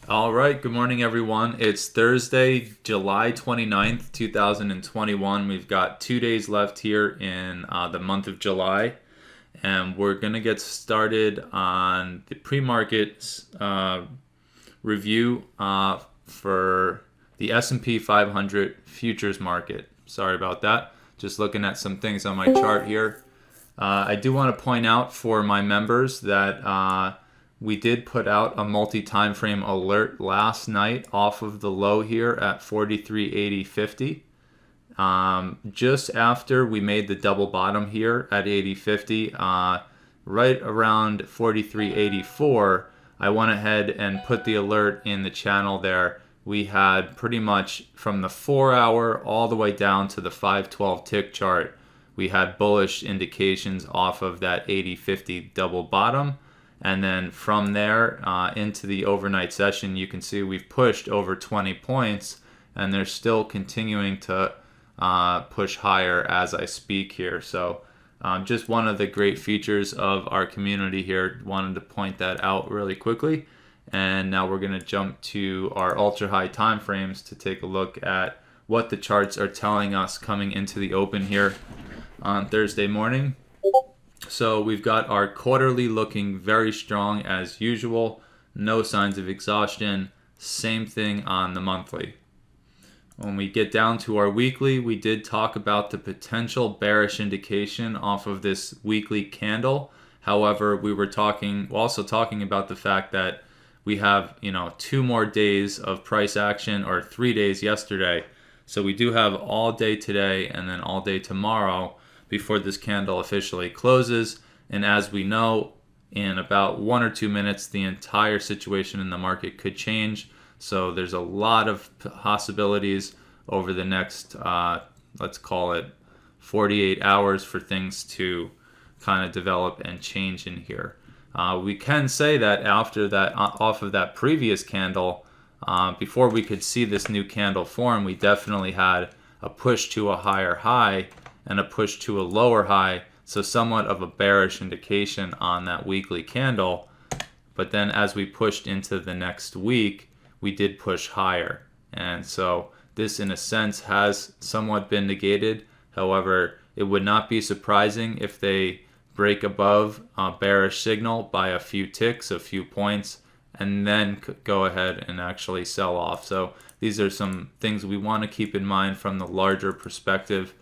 All right, good morning, everyone. It's Thursday, July 29th, 2021. We've got 2 days left here in the month of July, and we're going to get started on the pre-market review for the S&P 500 futures market. Sorry about that. Just looking at some things on my chart here. I do want to point out for my members that we did put out a multi-time frame alert last night off of the low here at 43.8050. Just after we made the double bottom here at 80.50, right around 43.84, I went ahead and put the alert in the channel there. We had pretty much from the 4-hour all the way down to the 512 tick chart, we had bullish indications off of that 80.50 double bottom. And then from there into the overnight session, you can see we've pushed over 20 points, and they're still continuing to push higher as I speak here. So just one of the great features of our community here. Wanted to point that out really quickly. And now we're going to jump to our ultra high time frames to take a look at what the charts are telling us coming into the open here on Thursday morning. So we've got our quarterly looking very strong as usual. No signs of exhaustion. Same thing on the monthly. When we get down to our weekly, we did talk about the potential bearish indication off of this weekly candle. However, we were also talking about the fact that we have, 2 more days of price action, or 3 days yesterday. So we do have all day today and then all day tomorrow before this candle officially closes. And as we know, in about 1 or 2 minutes, the entire situation in the market could change. So there's a lot of possibilities over the next, let's call it 48 hours for things to kind of develop and change in here. We can say that after that, off of that previous candle, before we could see this new candle form, we definitely had a push to a higher high and a push to a lower high, so somewhat of a bearish indication on that weekly candle. But then as we pushed into the next week, we did push higher. And so this, in a sense, has somewhat been negated. However, it would not be surprising if they break above a bearish signal by a few ticks, a few points, and then go ahead and actually sell off. So these are some things we want to keep in mind from the larger perspective.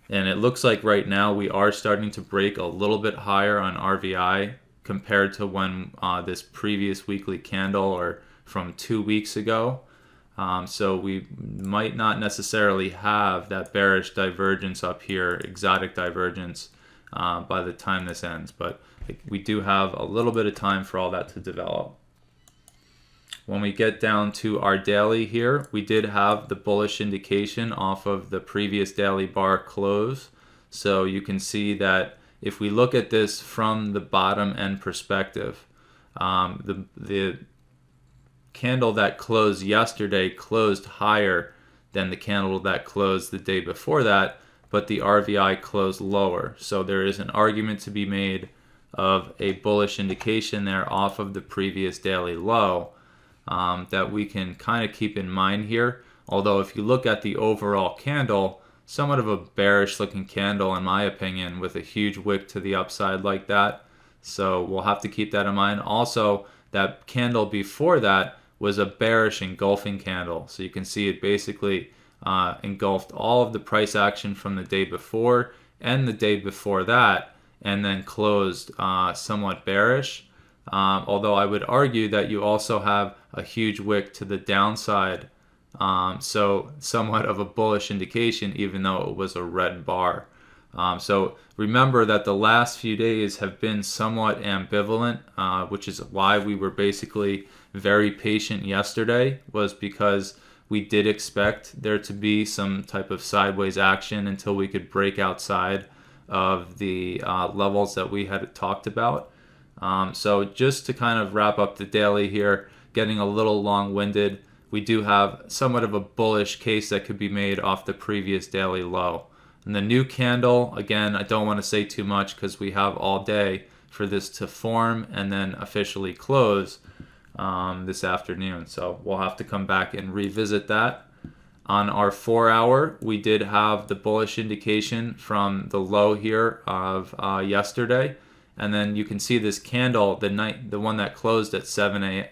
And it looks like right now we are starting to break a little bit higher on RVI compared to when this previous weekly candle, or from 2 weeks ago. So we might not necessarily have that bearish divergence up here, exotic divergence, by the time this ends. But we do have a little bit of time for all that to develop. When we get down to our daily here, we did have the bullish indication off of the previous daily bar close. So you can see that if we look at this from the bottom end perspective, the candle that closed yesterday closed higher than the candle that closed the day before that, but the RVI closed lower. So there is an argument to be made of a bullish indication there off of the previous daily low. That we can kind of keep in mind here. Although if you look at the overall candle, somewhat of a bearish looking candle in my opinion, with a huge wick to the upside like that. So we'll have to keep that in mind. Also, that candle before that was a bearish engulfing candle. So you can see it basically engulfed all of the price action from the day before and the day before that, and then closed somewhat bearish. Although I would argue that you also have a huge wick to the downside, so somewhat of a bullish indication, even though it was a red bar. So remember that the last few days have been somewhat ambivalent, which is why we were basically very patient yesterday, was because we did expect there to be some type of sideways action until we could break outside of the levels that we had talked about. So just to kind of wrap up the daily here, getting a little long-winded, we do have somewhat of a bullish case that could be made off the previous daily low. And the new candle, again, I don't want to say too much because we have all day for this to form and then officially close. this afternoon. So we'll have to come back and revisit that. On our 4-hour, we did have the bullish indication from the low here of yesterday. And then you can see this candle, the one that closed at 7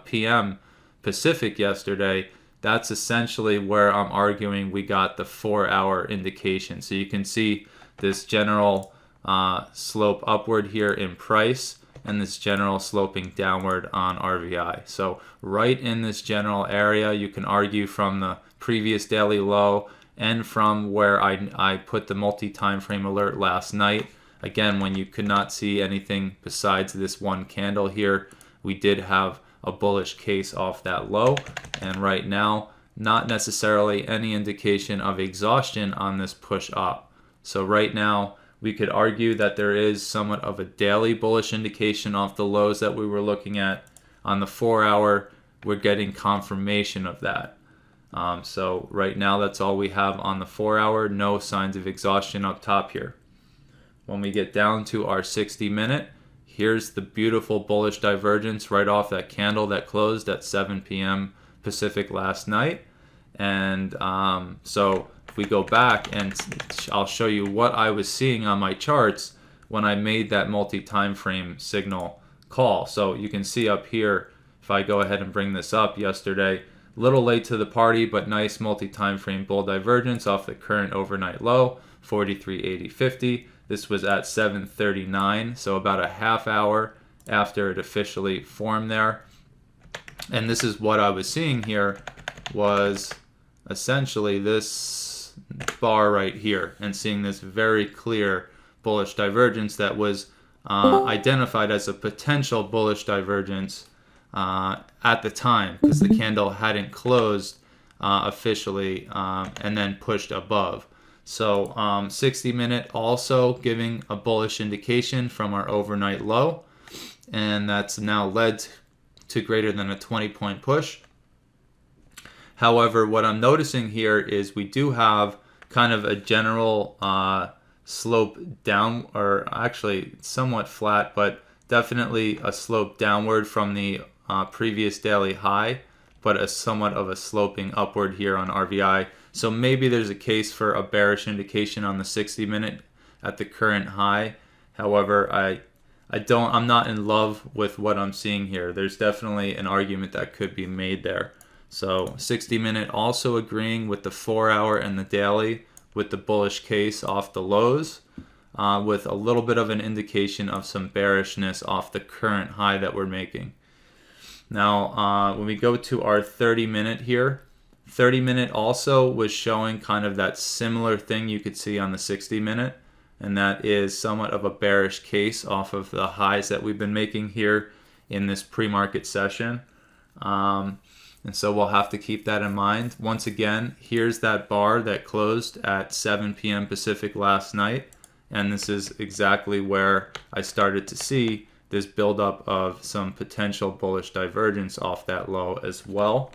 p.m. Pacific yesterday. That's essentially where I'm arguing we got the 4-hour indication. So you can see this general slope upward here in price and this general sloping downward on RVI. So right in this general area, you can argue from the previous daily low and from where I put the multi-time frame alert last night. Again, when you could not see anything besides this one candle here, we did have a bullish case off that low. And right now, not necessarily any indication of exhaustion on this push up. So right now, we could argue that there is somewhat of a daily bullish indication off the lows that we were looking at. On the 4-hour, we're getting confirmation of that. So right now, that's all we have on the 4-hour. No signs of exhaustion up top here. When we get down to our 60-minute, here's the beautiful bullish divergence right off that candle that closed at 7 p.m. Pacific last night. And so if we go back, and I'll show you what I was seeing on my charts when I made that multi-time frame signal call. So you can see up here, if I go ahead and bring this up yesterday, a little late to the party, but nice multi-time frame bull divergence off the current overnight low, 43.8050. This was at 7:39, so about a half hour after it officially formed there. And this is what I was seeing here, was essentially this bar right here, and seeing this very clear bullish divergence that was identified as a potential bullish divergence at the time, because the candle hadn't closed officially and then pushed above. So 60-minute also giving a bullish indication from our overnight low, and that's now led to greater than a 20-point push. However, what I'm noticing here is we do have kind of a general slope down, or actually somewhat flat, but definitely a slope downward from the previous daily high, but a somewhat of a sloping upward here on RVI. So maybe there's a case for a bearish indication on the 60-minute at the current high. However, I'm not in love with what I'm seeing here. There's definitely an argument that could be made there. So 60-minute also agreeing with the 4-hour and the daily with the bullish case off the lows, with a little bit of an indication of some bearishness off the current high that we're making. Now, when we go to our 30-minute here, 30-minute also was showing kind of that similar thing you could see on the 60-minute, and that is somewhat of a bearish case off of the highs that we've been making here in this pre-market session. And so we'll have to keep that in mind. Once again, here's that bar that closed at 7 p.m. Pacific last night, and this is exactly where I started to see this buildup of some potential bullish divergence off that low as well.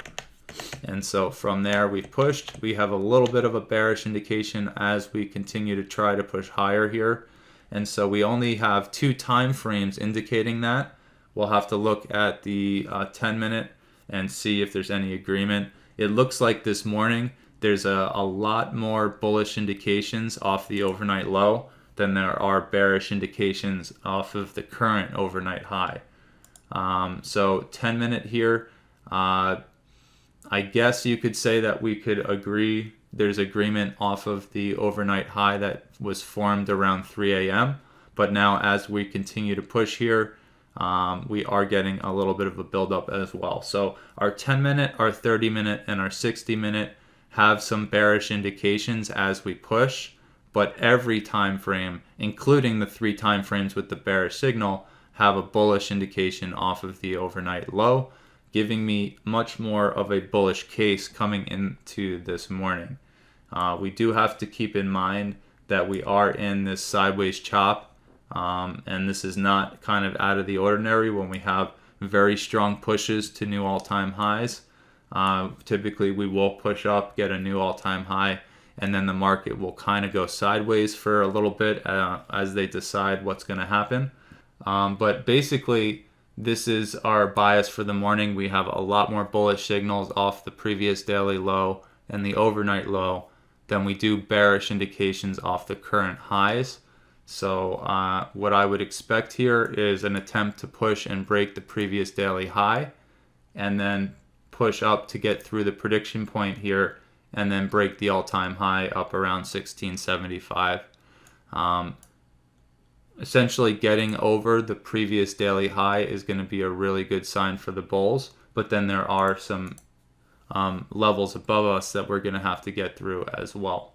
And so from there we pushed. We have a little bit of a bearish indication as we continue to try to push higher here. And so we only have 2 time frames indicating that. We'll have to look at the 10-minute and see if there's any agreement. It looks like this morning there's a lot more bullish indications off the overnight low than there are bearish indications off of the current overnight high. So 10-minute here, I guess you could say that we could agree there's agreement off of the overnight high that was formed around 3 a.m. But now as we continue to push here, we are getting a little bit of a buildup as well. So our 10-minute, our 30-minute, and our 60-minute have some bearish indications as we push, but every time frame, including the 3 time frames with the bearish signal, have a bullish indication off of the overnight low, giving me much more of a bullish case coming into this morning. We do have to keep in mind that we are in this sideways chop, and this is not kind of out of the ordinary when we have very strong pushes to new all-time highs. Typically we will push up, get a new all-time high, and then the market will kind of go sideways for a little bit as they decide what's going to happen. But basically This is our bias for the morning. We have a lot more bullish signals off the previous daily low and the overnight low than we do bearish indications off the current highs. So what I would expect here is an attempt to push and break the previous daily high, and then push up to get through the prediction point here, and then break the all-time high up around 1675. Essentially getting over the previous daily high is going to be a really good sign for the bulls, but then there are some levels above us that we're going to have to get through as well.